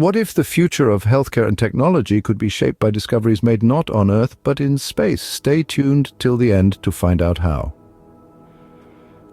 What if the future of healthcare and technology could be shaped by discoveries made not on Earth but in space? Stay tuned till the end to find out how.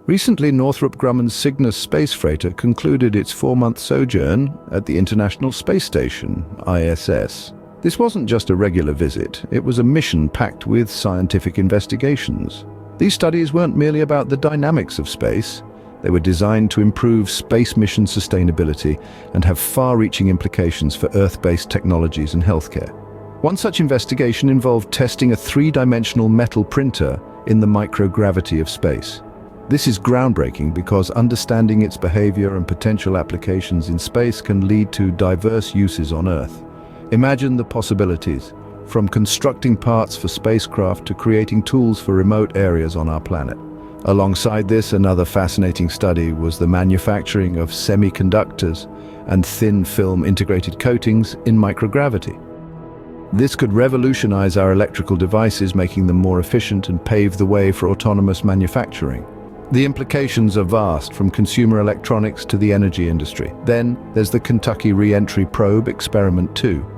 Recently, Northrop Grumman's Cygnus space freighter concluded its 4-month sojourn at the International Space Station, ISS. This wasn't just a regular visit, it was a mission packed with scientific investigations. These studies weren't merely about the dynamics of space. They were designed to improve space mission sustainability and have far-reaching implications for Earth-based technologies and healthcare. One such investigation involved testing a 3-dimensional metal printer in the microgravity of space. This is groundbreaking because understanding its behavior and potential applications in space can lead to diverse uses on Earth. Imagine the possibilities, from constructing parts for spacecraft to creating tools for remote areas on our planet. Alongside this, another fascinating study was the manufacturing of semiconductors and thin film integrated coatings in microgravity. This could revolutionize our electrical devices, making them more efficient and pave the way for autonomous manufacturing. The implications are vast, from consumer electronics to the energy industry. Then there's the Kentucky Re-entry Probe Experiment 2.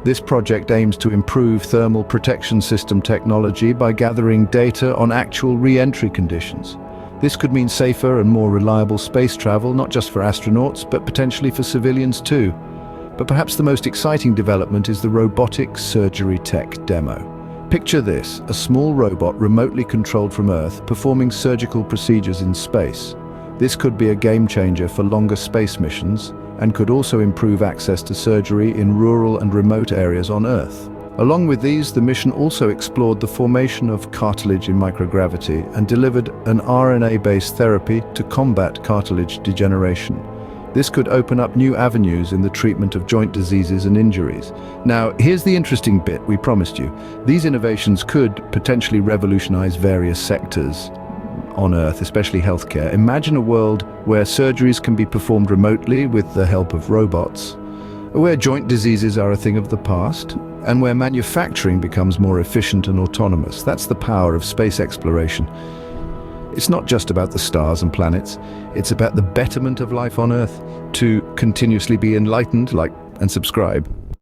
This project aims to improve thermal protection system technology by gathering data on actual re-entry conditions. This could mean safer and more reliable space travel, not just for astronauts, but potentially for civilians too. But perhaps the most exciting development is the robotic surgery tech demo. Picture this, a small robot remotely controlled from Earth performing surgical procedures in space. This could be a game changer for longer space missions and could also improve access to surgery in rural and remote areas on Earth. Along with these, the mission also explored the formation of cartilage in microgravity and delivered an RNA-based therapy to combat cartilage degeneration. This could open up new avenues in the treatment of joint diseases and injuries. Now, here's the interesting bit we promised you. These innovations could potentially revolutionize various sectors on Earth, especially healthcare. Imagine a world where surgeries can be performed remotely with the help of robots, where joint diseases are a thing of the past, and where manufacturing becomes more efficient and autonomous. That's the power of space exploration. It's not just about the stars and planets, it's about the betterment of life on Earth. To continuously be enlightened, like and subscribe.